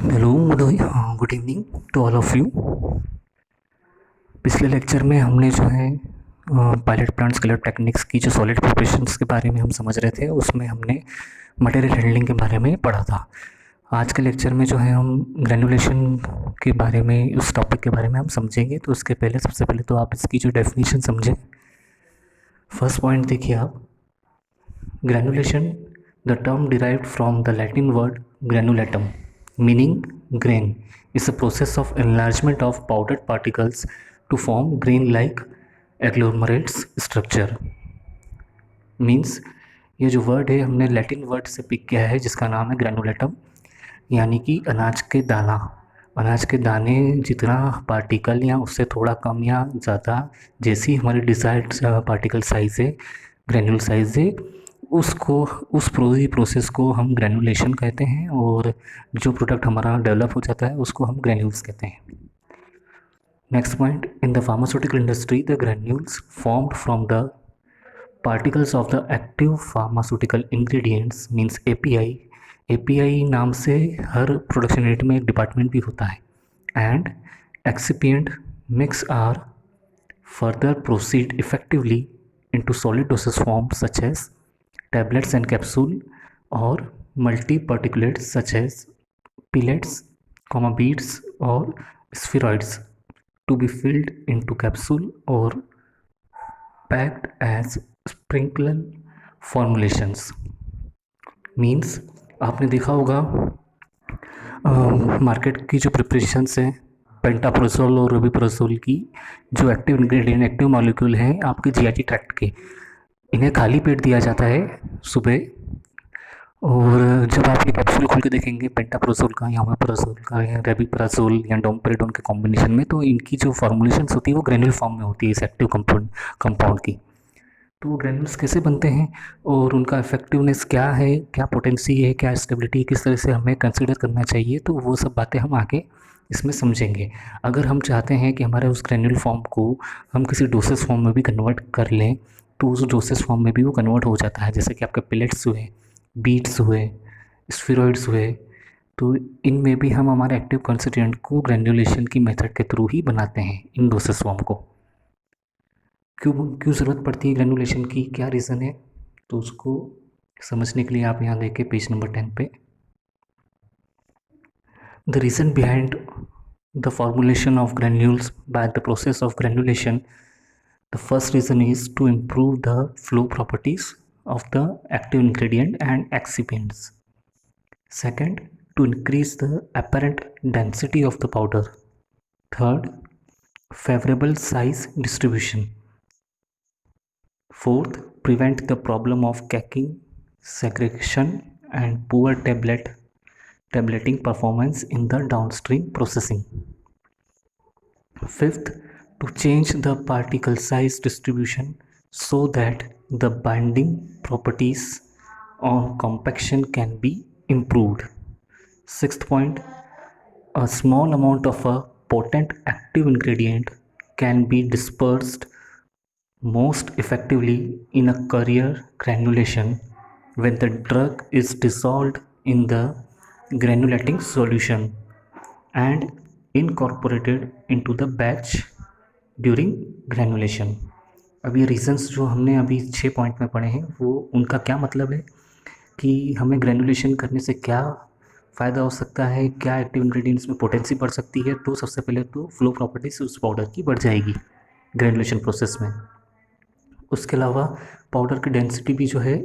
Hello good evening to all of you. पिछले lecture में हमने जो है पायलट प्लांट स्केलर टेक्निक्स की जो सॉलिड प्रिपरेशंस के बारे में हम समझ रहे थे, उसमें हमने मटेरियल हैंडलिंग के बारे में पढ़ा था। आज के लेक्चर में जो है हम ग्रेनुलेशन के बारे में, उस टॉपिक के बारे में हम समझेंगे। तो उसके पहले सबसे पहले तो आप इसकी जो डेफिनेशन समझें। फर्स्ट पॉइंट देखिए आप, granulation, the term derived from the Latin word granulatum meaning grain, is a process of enlargement of powdered particles to form grain like agglomerates structure। Means ये जो वर्ड है हमने लैटिन वर्ड से pick किया है जिसका नाम है ग्रेनुलेटम, यानी कि अनाज के दाना। अनाज के दाने जितना पार्टिकल या उससे थोड़ा कम या ज़्यादा, जैसी हमारी डिज़ायर्ड पार्टिकल साइज़ है, ग्रेन्यूल साइज़ है, उसको, उस पूरी प्रोसेस को हम ग्रेनुलेशन कहते हैं। और जो प्रोडक्ट हमारा डेवलप हो जाता है उसको हम ग्रेन्यूल्स कहते हैं। Next point, in the pharmaceutical industry the granules formed from the particles of the active pharmaceutical ingredients means API. API नाम से हर प्रोडक्शन यूनिट में एक डिपार्टमेंट भी होता है। And excipient mix are further proceed effectively into solid dosage forms such as tablets and capsule or multi-particulates such as pellets, beads or spheroids to be filled into capsule or packed as sprinkler formulations। Means आपने देखा होगा market की जो preparations हैं पेंटाप्रोसोल और रोबिप्रोसोल की, जो active ingredient, active molecule हैं आपके जीआईटी ट्रैक्ट के, इन्हें खाली पेट दिया जाता है सुबह। और जब आप ये कैप्सूल खोल के देखेंगे पेंटाप्रोसोल का या ओमेप्राजोल का या रेबिप्राजोल या डोमपेरिडोन के कॉम्बिनेशन में, तो इनकी जो फॉर्मुलेशंस होती है वो ग्रेन्यूल फॉर्म में होती है इस एक्टिव कंपाउंड की। तो वो ग्रेन्यूल्स कैसे बनते हैं और उनका इफेक्टिवनेस क्या है, क्या पोटेंसी है, क्या स्टेबिलिटी, किस तरह से हमें कंसिडर करना चाहिए, तो वो सब बातें हम आगे इसमें समझेंगे। अगर हम चाहते हैं कि हमारे उस ग्रेन्यूल फॉर्म को हम किसी डोसेस फॉर्म में भी कन्वर्ट कर लें, तो उस डोसेस फॉर्म में भी वो कन्वर्ट हो जाता है। जैसे कि आपके पिलेट्स हुए, बीट्स हुए, स्फीरॉइड्स हुए, तो इनमें भी हम हमारे एक्टिव कंस्टिट्यूएंट को ग्रेन्युलेशन की मेथड के थ्रू ही बनाते हैं इन डोसेस फॉर्म को। क्यों क्यों ज़रूरत पड़ती है ग्रेनुलेशन की, क्या रीज़न है, तो उसको समझने के लिए आप यहाँ देखिए पेज नंबर 10 पे। The reason behind the formulation of granules by the process of granulation, the first reason is to improve the flow properties of the active ingredient and excipients. Second, to increase the apparent density of the powder. Third, favorable size distribution. Fourth, prevent the problem of caking, segregation and poor tableting performance in the downstream processing. Fifth, to change the particle size distribution so that the binding properties on compaction can be improved. Sixth point, a small amount of a potent active ingredient can be dispersed most effectively in a carrier granulation when the drug is dissolved in the granulating solution and incorporated into the batch during granulation। अब ये reasons जो हमने अभी 6 point में पढ़े हैं, वो उनका क्या मतलब है कि हमें ग्रेनुलेशन करने से क्या फ़ायदा हो सकता है, क्या एक्टिव इंग्रेडिएंट्स में पोटेंसी बढ़ सकती है। तो सबसे पहले तो फ्लो प्रॉपर्टीज उस पाउडर की बढ़ जाएगी ग्रेनुलेशन प्रोसेस में। उसके अलावा पाउडर की डेंसिटी भी जो है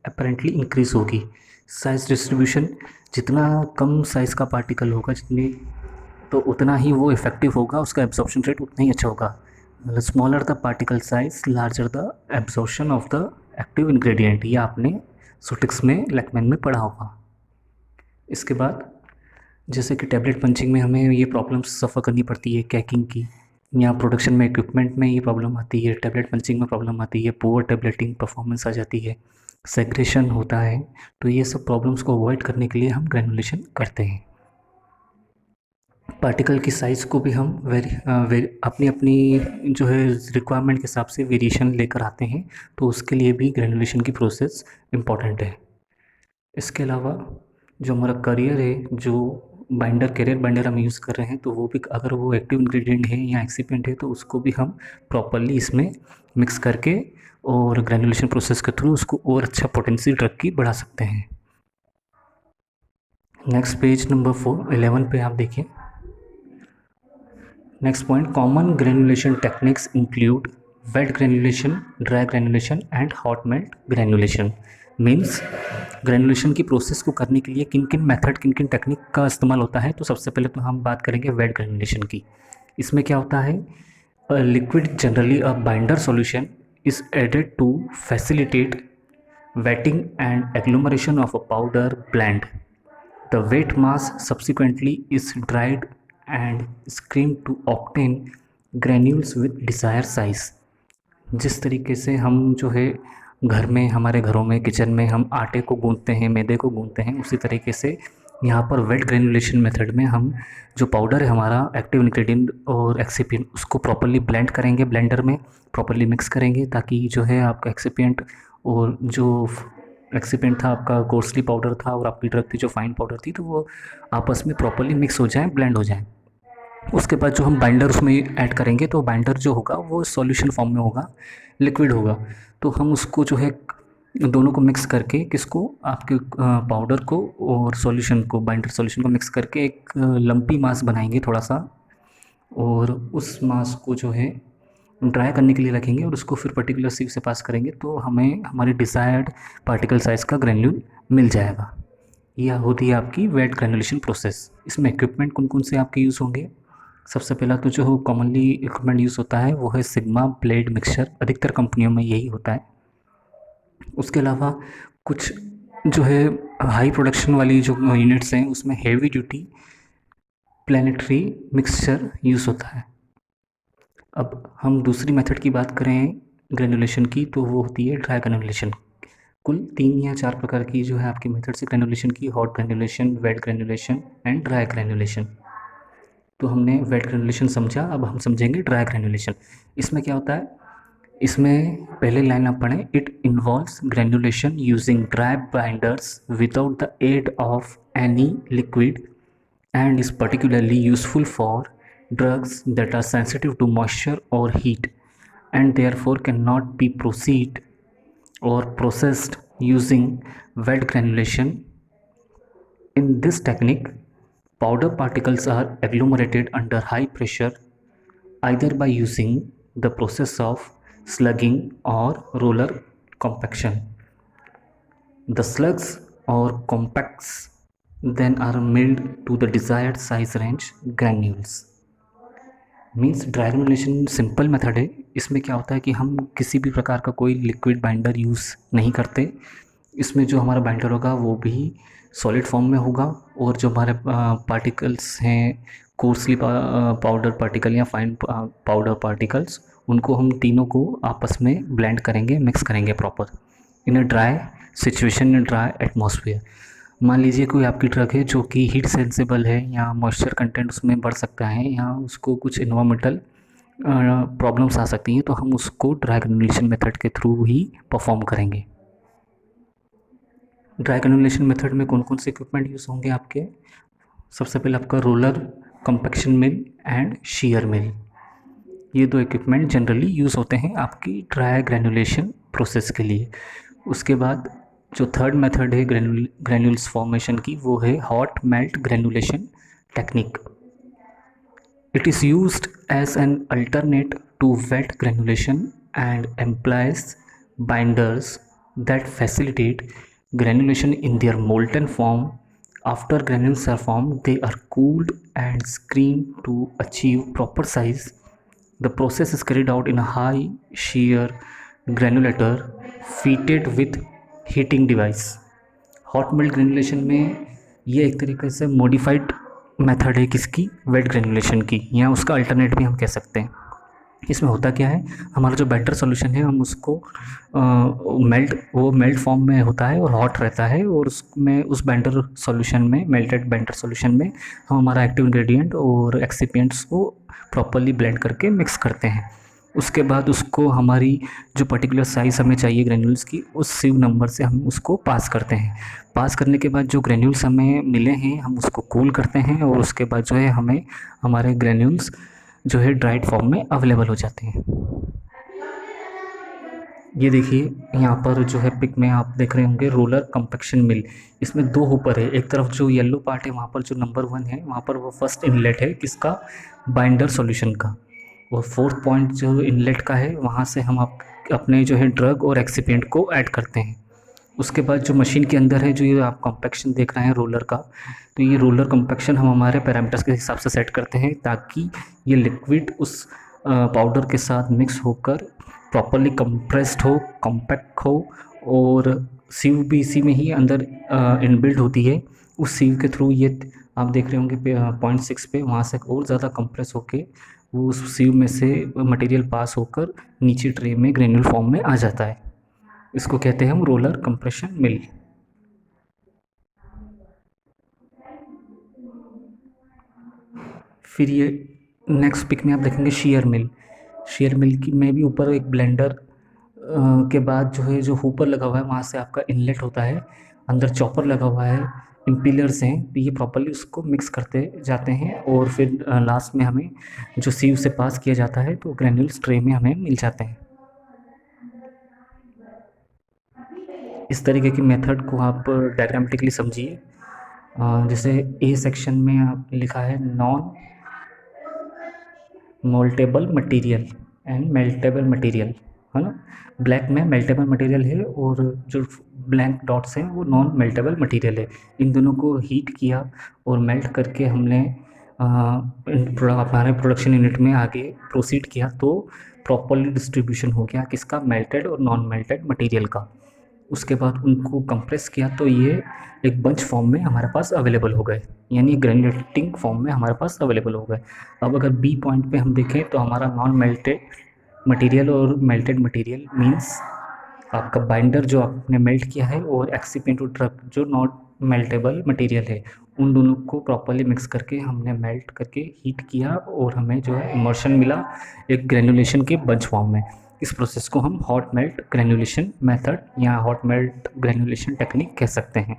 अपेरेंटली इंक्रीज़ होगी। साइज़ डिस्ट्रीब्यूशन, जितना कम साइज़ का पार्टिकल होगा जितनी, तो उतना ही वो इफ़ेक्टिव होगा, उसका एब्जॉर्प्शन रेट उतना ही अच्छा होगा। मतलब smaller the particle size larger the absorption of the active ingredient, ये आपने सुटिक्स में, लैकमैन में पढ़ा होगा। इसके बाद जैसे कि टैबलेट पंचिंग में हमें ये प्रॉब्लम सफ़र करनी पड़ती है कैकिंग की, या प्रोडक्शन में इक्विपमेंट में ये प्रॉब्लम आती है, टैबलेट पंचिंग में प्रॉब्लम आती है, पुअर टैबलेटिंग परफॉर्मेंस आ जाती है, सेग्रेशन होता है। तो ये सब प्रॉब्लम्स को अवॉइड करने के लिए हम ग्रेनुलेशन करते हैं। पार्टिकल की साइज़ को भी हम अपनी अपनी जो है रिक्वायरमेंट के हिसाब से वेरिएशन लेकर आते हैं, तो उसके लिए भी ग्रेनुलेशन की प्रोसेस इम्पॉर्टेंट है। इसके अलावा जो हमारा करियर है, जो बाइंडर कैरियर बाइंडर हम यूज़ कर रहे हैं तो वो भी अगर वो एक्टिव इंग्रेडिएंट है या एक्सिपिएंट है तो उसको भी हम प्रॉपरली इसमें मिक्स करके और ग्रेनुलेशन प्रोसेस के थ्रू उसको और अच्छा पोटेंसी ड्रग की बढ़ा सकते हैं। नेक्स्ट पेज नंबर 11 पे आप देखिए। Next point, common granulation techniques include wet granulation, dry granulation and hot melt granulation. Means granulation की प्रोसेस को करने के लिए किन किन मेथड, किन किन टेक्निक का इस्तेमाल होता है। तो सबसे पहले तो हम बात करेंगे वेट ग्रेनुलेशन की। इसमें क्या होता है, liquid generally a binder solution is added to facilitate wetting and agglomeration of a powder blend. The wet mass subsequently is dried and screened to obtain granules with desired size. जिस तरीके से हम जो है घर में, हमारे घरों में, किचन में हम आटे को गूंथते हैं, मैदे को गूंथते हैं, उसी तरीके से यहाँ पर वेट ग्रेनुलेशन मेथड में हम जो पाउडर है हमारा एक्टिव इंग्रेडिएंट और एक्सिपिएंट उसको प्रॉपरली ब्लेंड करेंगे, ब्लेंडर में प्रॉपरली मिक्स करेंगे ताकि जो है आपका एक्सिपिएंट और जो एक्सिपिएंट था आपका कोर्सली पाउडर था और आपकी ड्रग थी जो फाइन पाउडर थी, तो वो आपस में प्रॉपरली मिक्स हो जाए, ब्लेंड हो जाए। उसके बाद जो हम बाइंडर उसमें ऐड करेंगे तो बाइंडर जो होगा वो सॉल्यूशन फॉर्म में होगा, लिक्विड होगा। तो हम उसको जो है दोनों को मिक्स करके, किसको, आपके पाउडर को और सॉल्यूशन को, बाइंडर सॉल्यूशन को मिक्स करके एक लंपी मास बनाएंगे थोड़ा सा, और उस मास को जो है ड्राई करने के लिए रखेंगे और उसको फिर पर्टिकुलर सीव से पास करेंगे तो हमें हमारी डिज़ायर्ड पार्टिकल साइज़ का ग्रेन्यूल मिल जाएगा। यह होती है आपकी वेट ग्रेनुलेशन प्रोसेस। इसमें इक्विपमेंट कौन कौन से आपके यूज़ होंगे। सबसे पहला तो जो कॉमनली इक्विपमेंट यूज़ होता है वो है सिग्मा ब्लेड मिक्सचर, अधिकतर कंपनियों में यही होता है। उसके अलावा कुछ जो है हाई प्रोडक्शन वाली जो यूनिट्स हैं उसमें heavy duty planetary mixture use होता है। अब हम दूसरी मेथड की बात करें ग्रेनुलेशन की तो वो होती है ड्राई ग्रेनुलेशन। कुल 3 या 4 प्रकार की जो है आपकी मेथड्स है ग्रेनुलेशन की, hot granulation, wet granulation and dry granulation. तो हमने वेट ग्रेनुलेशन समझा, अब हम समझेंगे ड्राई ग्रेनुलेशन। इसमें क्या होता है, इसमें पहले लाइन आप पढ़ें, it involves granulation using dry binders without the aid of any liquid and is particularly useful for drugs that are sensitive to moisture or heat and therefore cannot be proceed or processed using wet granulation. In this technique, powder particles are agglomerated under high pressure either by using the process of slugging or roller compaction. The slugs or compacts then are milled to the desired size range granules. Means dry granulation simple method है। इसमें क्या होता है कि हम किसी भी प्रकार का कोई लिक्विड बाइंडर यूज़ नहीं करते। इसमें जो हमारा बाइंडर होगा वो भी सॉलिड फॉर्म में होगा और जो हमारे पार्टिकल्स हैं, कोर्सली पाउडर पार्टिकल या फाइन पाउडर पार्टिकल्स, उनको हम तीनों को आपस में ब्लेंड करेंगे, मिक्स करेंगे proper in a dry situation, in dry atmosphere. मान लीजिए कोई आपकी ड्रग है जो कि हीट सेंसिबल है या मॉइस्चर कंटेंट उसमें बढ़ सकता है या उसको कुछ इन्वायरमेंटल प्रॉब्लम्स आ सकती हैं, तो हम उसको ड्राई ग्रेनुलेशन मेथड के थ्रू ही परफॉर्म करेंगे। ड्राई ग्रेनुलेशन मेथड में कौन कौन से इक्विपमेंट यूज़ होंगे आपके, सबसे पहले आपका roller compaction mill and shear mill. ये 2 इक्विपमेंट जनरली यूज़ होते हैं आपकी ड्राई ग्रेनुलेशन प्रोसेस के लिए। उसके बाद जो थर्ड मेथड है ग्रेन्यूल्स फॉर्मेशन की, वो है hot melt granulation technique. It is used as an alternate to wet granulation and employs binders that facilitate granulation in their molten form. After granules are formed, they are cooled and screened to achieve proper size. The process is carried out in a high shear granulator fitted with heating device. Hot melt granulation में ये एक तरीके से modified method है किसकी, wait granulation की, या उसका अल्टरनेट भी हम कह सकते हैं। इसमें होता क्या है, हमारा जो बैटर सॉल्यूशन है हम उसको मेल्ट फॉर्म में होता है और हॉट रहता है, और उसमें उस बैटर सॉल्यूशन में, मेल्टेड बैटर सॉल्यूशन में हम हमारा एक्टिव इंग्रेडिएंट और एक्सिपिएंट्स को प्रॉपरली ब्लेंड करके मिक्स करते हैं। उसके बाद उसको हमारी जो पर्टिकुलर साइज़ हमें चाहिए ग्रेन्यूल्स की, उस सीव नंबर से हम उसको पास करते हैं। पास करने के बाद जो ग्रेन्यूल्स हमें मिले हैं हम उसको कूल करते हैं और उसके बाद जो है हमें हमारे ग्रेन्यूल्स जो है ड्राइड फॉर्म में अवेलेबल हो जाते हैं। ये देखिए यहाँ पर जो है पिक में आप देख रहे होंगे रोलर कंपैक्शन मिल। इसमें दो होपर है, एक तरफ जो येलो पार्ट है वहाँ पर जो नंबर 1 है वहाँ पर वो फर्स्ट इनलेट है किसका, बाइंडर सॉल्यूशन का। और फोर्थ पॉइंट जो इनलेट का है वहाँ से हम आप अपने जो है ड्रग और एक्सिपिएंट को ऐड करते हैं। उसके बाद जो मशीन के अंदर है, जो ये आप कॉम्पैक्शन देख रहे हैं रोलर का, तो ये रोलर कॉम्पैक्शन हम हमारे पैरामीटर्स के हिसाब से सेट करते हैं ताकि ये लिक्विड उस पाउडर के साथ मिक्स होकर प्रॉपरली कंप्रेस्ड हो, कॉम्पैक्ट हो और सीव भी इसी में ही अंदर इनबिल्ट होती है। उस सीव के थ्रू ये आप देख रहे होंगे 0.6 पे वहाँ से और ज़्यादा कंप्रेस होके वो उस सीव में से मटेरियल पास होकर नीचे ट्रे में ग्रेन्यूल फॉर्म में आ जाता है। इसको कहते हैं हम रोलर कंप्रेशन मिल। फिर ये नेक्स्ट पिक में आप देखेंगे शेयर मिल। शेयर मिल की में भी ऊपर एक ब्लेंडर के बाद जो है जो हुपर लगा हुआ है वहाँ से आपका इनलेट होता है, अंदर चॉपर लगा हुआ है, इम्पीलर्स हैं, तो ये प्रॉपरली उसको मिक्स करते जाते हैं और फिर लास्ट में हमें जो सीव से पास किया जाता है तो ग्रेन्यूल्स ट्रे में हमें मिल जाते हैं। इस तरीके की मेथड को आप डायग्रामेटिकली समझिए। जैसे ए सेक्शन में आप लिखा है नॉन मोल्टेबल मटेरियल एंड मेल्टेबल मटेरियल, है ना। ब्लैक में मेल्टेबल मटेरियल है और जो ब्लैंक डॉट्स हैं वो नॉन मेल्टेबल मटेरियल है। इन दोनों को हीट किया और मेल्ट करके हमने हमारे प्रोडक्शन यूनिट में आगे प्रोसीड किया तो प्रॉपरली डिस्ट्रीब्यूशन हो गया किसका, मेल्टेड और नॉन मेल्टेड मटेरियल का। उसके बाद उनको कंप्रेस किया तो ये एक बंच फॉर्म में हमारे पास अवेलेबल हो गए, यानी ग्रेनुलेटिंग फॉर्म में हमारे पास अवेलेबल हो गए। अब अगर बी पॉइंट पे हम देखें तो हमारा नॉन मेल्टेड मटेरियल और मेल्टेड मटेरियल मींस आपका बाइंडर जो आपने मेल्ट किया है और एक्सिपिएंट और ड्रग जो नॉट मेल्टेबल मटेरियल है, उन दोनों को प्रॉपरली मिक्स करके हमने मेल्ट करके हीट किया और हमें जो है इमर्शन मिला एक ग्रेनुलेशन के बंच फॉर्म में। इस प्रोसेस को हम हॉट मेल्ट ग्रेनुलेशन मेथड या हॉट मेल्ट ग्रेनुलेशन टेक्निक कह सकते हैं।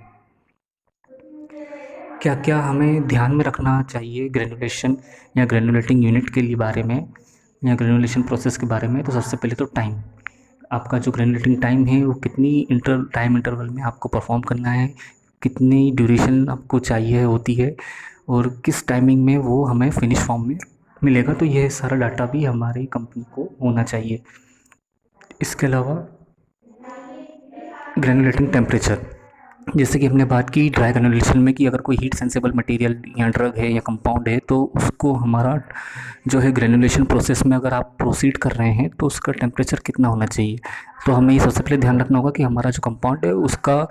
क्या क्या हमें ध्यान में रखना चाहिए ग्रेनुलेशन या ग्रेनुलेटिंग यूनिट के लिए बारे में या ग्रेनुलेशन प्रोसेस के बारे में, तो सबसे पहले तो टाइम। आपका जो ग्रेनुलेटिंग टाइम है वो कितनी टाइम इंटरवल में आपको परफॉर्म करना है, कितनी ड्यूरेशन आपको चाहिए होती है और किस टाइमिंग में वो हमें फिनिश फॉर्म में मिलेगा, तो यह सारा डाटा भी हमारी कंपनी को होना चाहिए। इसके अलावा ग्रेनुलेटिंग टेम्परेचर, जैसे कि हमने बात की ड्राई ग्रेनुलेशन में कि अगर कोई हीट सेंसिबल मटेरियल या ड्रग है या कंपाउंड है तो उसको हमारा जो है ग्रेनुलेशन प्रोसेस में अगर आप प्रोसीड कर रहे हैं तो उसका टेम्परेचर कितना होना चाहिए। तो हमें ये सबसे पहले ध्यान रखना होगा कि हमारा जो कंपाउंड है उसका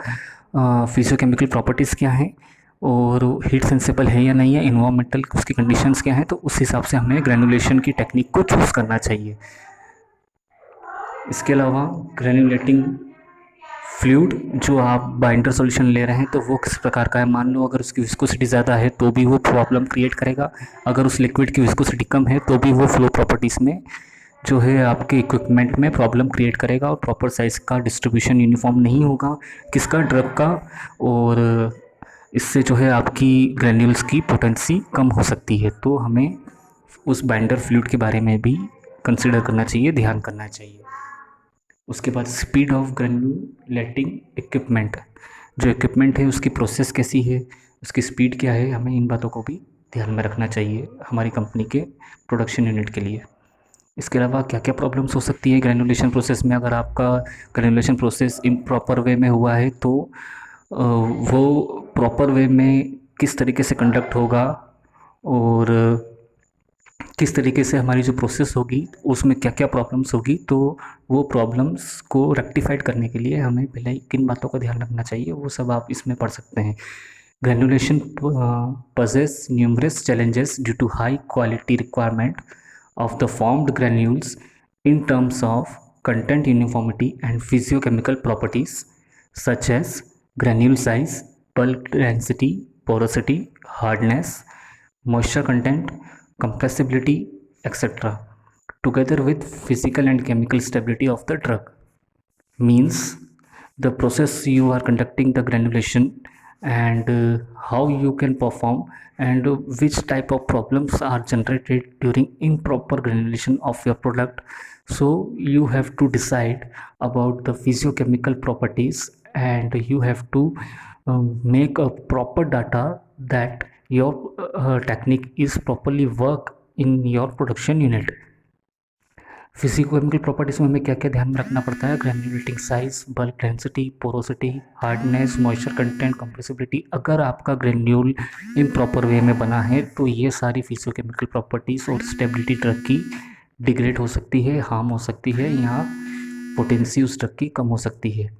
फिजियोकेमिकल प्रॉपर्टीज़ क्या हैं और हीट सेंसिबल है या नहीं है, इन्वायरमेंटल उसकी कंडीशंस क्या हैं, तो उस हिसाब से हमें ग्रेनुलेशन की टेक्निक को चूज़ करना चाहिए। इसके अलावा ग्रेनुलेटिंग फ्लूइड जो आप बाइंडर सॉल्यूशन ले रहे हैं तो वो किस प्रकार का है, मान लो अगर उसकी विस्कोसिटी ज़्यादा है तो भी वो प्रॉब्लम क्रिएट करेगा, अगर उस लिक्विड की विस्कोसिटी कम है तो भी वो फ्लो प्रॉपर्टीज़ में जो है आपके इक्विपमेंट में प्रॉब्लम क्रिएट करेगा और प्रॉपर साइज़ का डिस्ट्रीब्यूशन यूनिफॉर्म नहीं होगा किसका, ड्रग का, और इससे जो है आपकी ग्रेन्यूल्स की पोटेंसी कम हो सकती है। तो हमें उस बाइंडर फ्लूइड के बारे में भी कंसिडर करना चाहिए, ध्यान करना चाहिए। उसके बाद स्पीड ऑफ ग्रेनुलेटिंग इक्विपमेंट, जो इक्विपमेंट है उसकी प्रोसेस कैसी है, उसकी स्पीड क्या है, हमें इन बातों को भी ध्यान में रखना चाहिए हमारी कंपनी के प्रोडक्शन यूनिट के लिए। इसके अलावा क्या क्या प्रॉब्लम्स हो सकती है ग्रेनुलेशन प्रोसेस में, अगर आपका ग्रेनुलेशन प्रोसेस इम्प्रॉपर वे में हुआ है तो वो प्रॉपर वे में किस तरीके से कंडक्ट होगा और किस तरीके से हमारी जो प्रोसेस होगी उसमें क्या क्या प्रॉब्लम्स होगी, तो वो प्रॉब्लम्स को रेक्टिफाइड करने के लिए हमें पहले किन बातों का ध्यान रखना चाहिए वो सब आप इसमें पढ़ सकते हैं। Granulation poses numerous challenges due to high quality requirement of the formed granules in terms of content uniformity and physiochemical properties such as granule size, bulk density, porosity, hardness, moisture content, compressibility, etc. together with physical and chemical stability of the drug. Means the process you are conducting the granulation and how you can perform and which type of problems are generated during improper granulation of your product. So you have to decide about the physiochemical properties and you have to make a proper data that your technique is properly work in your production unit. Physicochemical properties में हमें क्या क्या ध्यान में रखना पड़ता है? Granulating size, bulk density, porosity, hardness, moisture content, compressibility. अगर आपका ग्रेन्यूल इम्प्रॉपर वे में बना है तो ये सारी फिजिकोकेमिकल प्रॉपर्टीज़ और स्टेबिलिटी ड्रग की डिग्रेड हो सकती है, हार्म हो सकती है या पोटेंसी उस ड्रग की कम हो सकती है।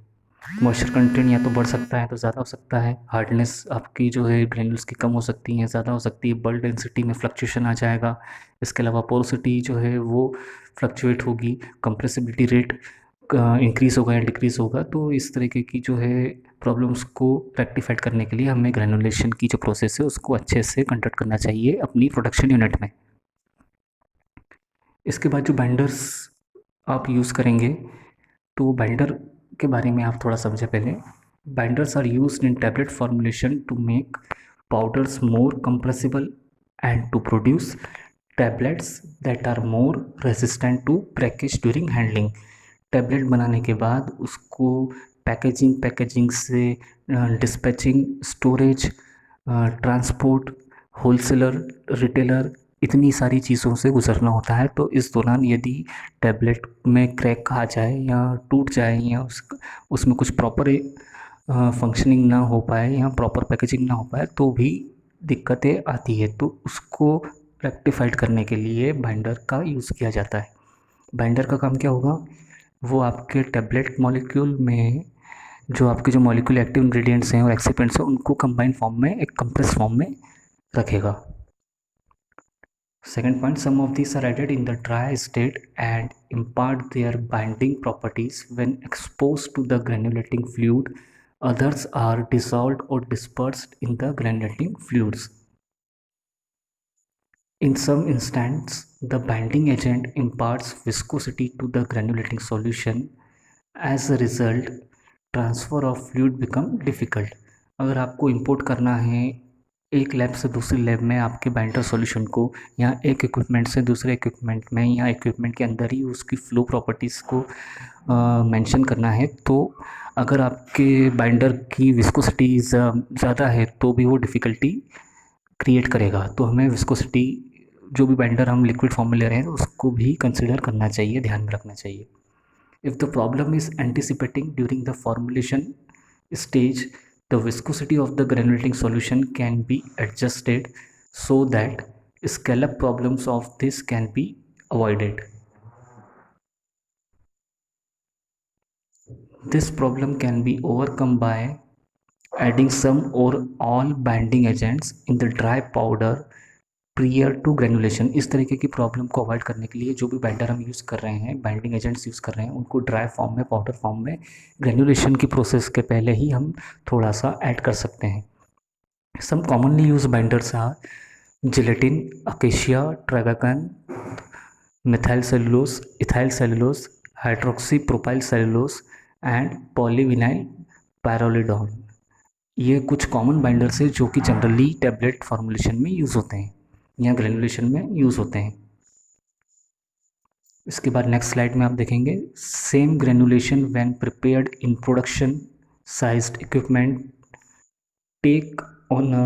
मॉइस्चर कंटेंट या तो बढ़ सकता है तो ज़्यादा हो सकता है। हार्डनेस आपकी जो है ग्रेन्यूल्स की कम हो सकती है, ज़्यादा हो सकती है। बल्क डेंसिटी में फ्लक्चुएशन आ जाएगा। इसके अलावा पोरोसिटी जो है वो फ्लक्चुएट होगी। कंप्रेसिबिलिटी रेट इंक्रीज़ होगा या डिक्रीज़ होगा। तो इस तरीके की जो है प्रॉब्लम्स को रेक्टिफाइड करने के लिए हमें ग्रेनुलेशन की जो प्रोसेस है उसको अच्छे से कंडक्ट करना चाहिए अपनी प्रोडक्शन यूनिट में। इसके बाद जो बाइंडर्स आप यूज़ करेंगे तो बाइंडर के बारे में आप थोड़ा समझें पहले। Binders are used in tablet formulation to make powders more compressible and to produce tablets that are more resistant to breakage during handling. Tablet बनाने के बाद उसको पैकेजिंग से dispatching, storage, transport, wholesaler, retailer, इतनी सारी चीज़ों से गुजरना होता है। तो इस दौरान यदि टैबलेट में क्रैक आ जाए या टूट जाए या उसमें कुछ प्रॉपर फंक्शनिंग ना हो पाए या प्रॉपर पैकेजिंग ना हो पाए तो भी दिक्कतें आती है। तो उसको रेक्टिफाइड करने के लिए बाइंडर का यूज़ किया जाता है। बाइंडर का काम क्या होगा? वो आपके टैबलेट मॉलिक्यूल में जो मॉलिक्यूल एक्टिव इंग्रेडिएंट्स हैं और एक्सिपेंट्स हैं उनको कंबाइन फॉर्म में, एक कंप्रेस फॉर्म में रखेगा। Second point, some of these are added in the dry state and impart their binding properties when exposed to the granulating fluid. Others are dissolved or dispersed in the granulating fluids. In some instances, the binding agent imparts viscosity to the granulating solution. As a result, transfer of fluid become difficult. अगर आपको import करना है एक lab से दूसरी lab में आपके binder solution को, या एक इक्विपमेंट से दूसरे इक्विपमेंट में, या इक्विपमेंट के अंदर ही उसकी फ्लो प्रॉपर्टीज़ को मेंशन करना है, तो अगर आपके बाइंडर की विस्कोसिटी ज़्यादा है तो भी वो डिफ़िकल्टी क्रिएट करेगा। तो हमें विस्कोसिटी, जो भी बाइंडर हम लिक्विड फॉर्म में ले रहे हैं उसको भी कंसिडर करना चाहिए, ध्यान में रखना चाहिए। If the problem is anticipating during the formulation stage, the viscosity of the granulating solution can be adjusted so that scallop problems of this can be avoided. This problem can be overcome by adding some or all binding agents in the dry powder prior to granulation. इस तरीके की problem को avoid करने के लिए जो भी binder हम यूज़ कर रहे हैं, बाइंडिंग एजेंट्स यूज़ कर रहे हैं, उनको ड्राई फॉर्म में, पाउडर फॉर्म में ग्रेनुलेशन की प्रोसेस के पहले ही हम थोड़ा सा ऐड कर सकते हैं। Some commonly use binders are gelatin, acacia, tragacanth, methyl cellulose, ethyl cellulose, hydroxy propyl cellulose and polyvinyl pyrrolidone. ये कुछ कॉमन बाइंडर्स हैं जो कि जनरली टैबलेट फॉर्मुलेशन में यूज़ होते हैं या ग्रेनुलेशन में यूज़ होते हैं। इसके बाद नेक्स्ट स्लाइड में आप देखेंगे, same granulation when prepared in production sized equipment take on a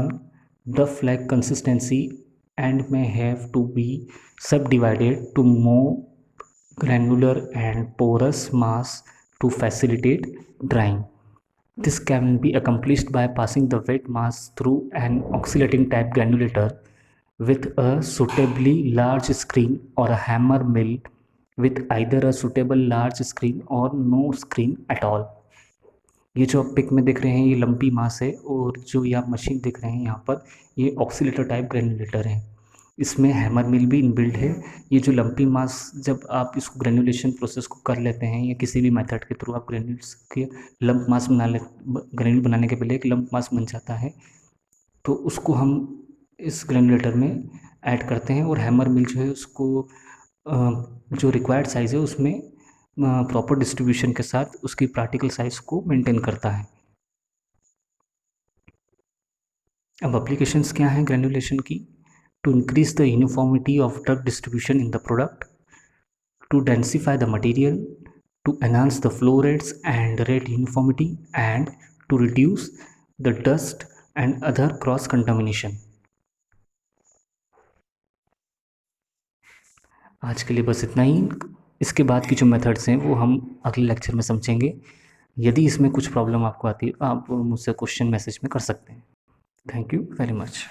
dough like consistency and may have to be subdivided to more granular and porous mass to facilitate drying. This can be accomplished by passing the wet mass through an oscillating type granulator with a suitably large screen or a hammer mill with either a suitable large screen or no screen at all. ये जो आप pick में देख रहे हैं ये lumpy मास है, और जो ये आप मशीन देख रहे हैं यहाँ पर ये ऑक्सीलेटर टाइप ग्रेनुलेटर है। इसमें हैमर मिल भी इनबिल्ड है। ये जो लंपी मास, जब आप इसको ग्रेनुलेशन प्रोसेस को कर लेते हैं या किसी भी मेथड के थ्रू आप ग्रेन्यूल्स के लंप मास ग्रेन्यूल बनाने के पहले एक लंप मास बन जाता है, तो उसको हम इस ग्रेनुलेटर में ऐड करते हैं और हैमर मिल जो है उसको जो रिक्वायर्ड साइज़ है उसमें प्रॉपर डिस्ट्रीब्यूशन के साथ उसकी पार्टिकल साइज़ को मेंटेन करता है। अब एप्लीकेशंस क्या हैं ग्रेन्युलेशन की? To increase the uniformity of drug distribution in the product, to densify the material, to enhance the flow rates and rate uniformity, and to reduce the dust and other cross contamination. आज के लिए बस इतना ही। इसके बाद की जो methods हैं वो हम अगले लेक्चर में समझेंगे। यदि इसमें कुछ प्रॉब्लम आपको आती है आप मुझसे क्वेश्चन मैसेज में कर सकते हैं। Thank you very much.